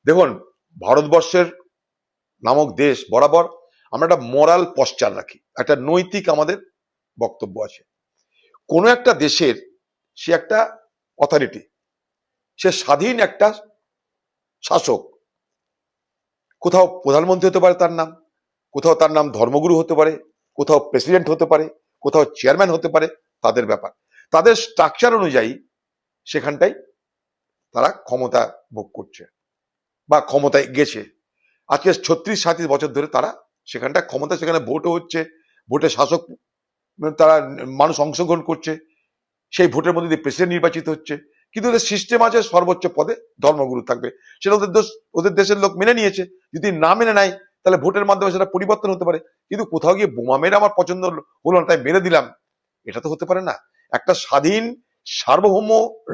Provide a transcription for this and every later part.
দেখুন, ভারতবর্ষের নামক দেশ বরাবর আমরা একটা মোরাল পশ্চার রাখি, একটা নৈতিক আমাদের বক্তব্য আছে। কোনো একটা দেশের সে একটা অথরিটি, সে স্বাধীন একটা শাসক। কোথাও প্রধানমন্ত্রী হতে পারে তার নাম, কোথাও তার নাম ধর্মগুরু হতে পারে, কোথাও প্রেসিডেন্ট হতে পারে, কোথাও চেয়ারম্যান হতে পারে। তাদের ব্যাপার, তাদের স্ট্রাকচার অনুযায়ী সেখানটাই তারা ক্ষমতা ভোগ করছে বা ক্ষমতায় গেছে। আজকে 36-37 বছর ধরে তারা সেখানটা ক্ষমতা, সেখানে ভোটও হচ্ছে, ভোটে শাসক তারা মানুষ অংশগ্রহণ করছে, সেই ভোটের মধ্যে দিয়ে প্রেসিডেন্ট নির্বাচিত হচ্ছে। কিন্তু ওদের সিস্টেম আছে সর্বোচ্চ পদে ধর্মগুরু থাকবে, সেটা ওদের দোষ, ওদের দেশের লোক মেনে নিয়েছে। যদি না মেনে নেয় তাহলে ভোটের মাধ্যমে সেটা পরিবর্তন হতে পারে। কিন্তু কোথাও গিয়ে বোমা মেরে আমার পছন্দ হলো না তাই মেরে দিলাম, এটা তো হতে পারে না। একটা স্বাধীন সার্বভৌম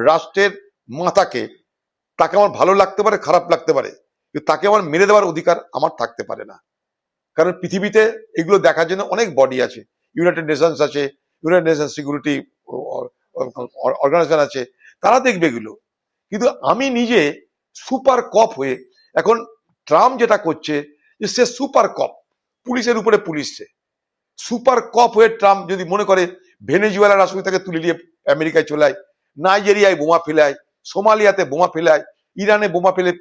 রাষ্ট্রের মাতাকে, তাকে আমার ভালো লাগতে পারে, খারাপ লাগতে পারে, কিন্তু তাকে আমার মেরে দেওয়ার অধিকার আমার থাকতে পারে না। কারণ পৃথিবীতে এগুলো দেখার জন্য অনেক বডি আছে, ইউনাইটেড নেশনস আছে, ইউনাইটেড নেশনস সিকিউরিটি অর্গানাইজেশন আছে, তারা দেখবে এগুলো। কিন্তু আমি নিজে সুপার কপ হয়ে, এখন ট্রাম্প যেটা করছে যে সে সুপার কপ, পুলিশের উপরে পুলিশ, সে সুপার কপ হয়ে ট্রাম্প যদি মনে করে ভেনেজুয়েলার রাষ্ট্রপতি তাকে তুলে নিয়ে আমেরিকায় চলায়, নাইজেরিয়ায় বোমা ফেলায়, সোমালিয়াতে বোমা ফেলায়, ইরানে বোমা ফেলে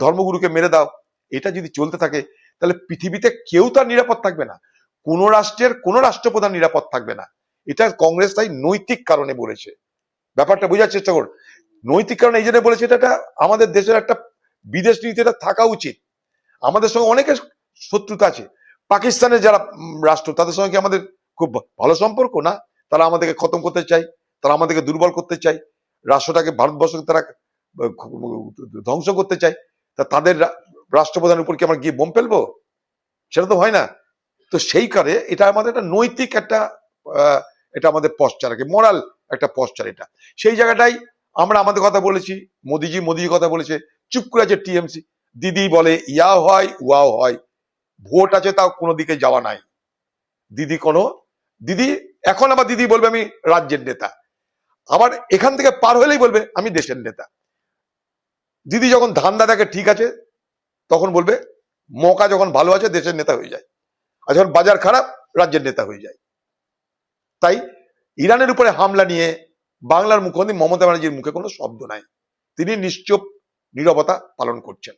ধর্মগুরুকে মেরে দাও, এটা যদি চলতে থাকে তাহলে পৃথিবীতে কেউ তার নিরাপদ থাকবে না, কোন রাষ্ট্রের কোন রাষ্ট্রপ্রধান নিরাপদ থাকবে না। এটা কংগ্রেস তাই নৈতিক কারণে বলেছে। ব্যাপারটা বোঝার চেষ্টা করুন, নৈতিক কারণে এই জন্য বলেছে, এটা আমাদের দেশের একটা বিদেশ নীতিটা থাকা উচিত। আমাদের সঙ্গে অনেকের শত্রুতা আছে, পাকিস্তানের যারা রাষ্ট্র, তাদের সঙ্গে কি আমাদের খুব ভালো সম্পর্ক না? তারা আমাদেরকে খতম করতে চায়, তারা আমাদেরকে দুর্বল করতে চায়, রাষ্ট্রটাকে, ভারতবর্ষকে তারা ধ্বংস করতে চায়। তা তাদের রাষ্ট্রপ্রধানের উপর কি আমরা গিয়ে বোম ফেলবো? সেটা তো হয় না। তো সেই কারণে এটা আমাদের একটা নৈতিক একটা এটা আমাদের পশ্চার, মোরাল একটা পশ্চার। এটা সেই জায়গাটাই আমরা আমাদের কথা বলেছি, মোদিজি কথা বলেছে, চুপ করে আছে টিএমসি। দিদি বলে ইয়াও হয় ওয়াও হয়, ভোট আছে তাও কোনো দিকে যাওয়া নাই। দিদি এখন আবার দিদি বলবে আমি রাজ্যের নেতা, আবার এখান থেকে পার হলেই বলবে আমি দেশের নেতা। দিদি যখন ধান্দা দেখে ঠিক আছে তখন বলবে, মৌকা যখন ভালো আছে দেশের নেতা হয়ে যায়, আর যখন বাজার খারাপ রাজ্যের নেতা হয়ে যায়। তাই ইরানের উপরে হামলা নিয়ে বাংলার মুখ্যমন্ত্রী মমতা ব্যানার্জির মুখে কোনো শব্দ নাই, তিনি নিশ্চুপ নীরবতা পালন করছেন।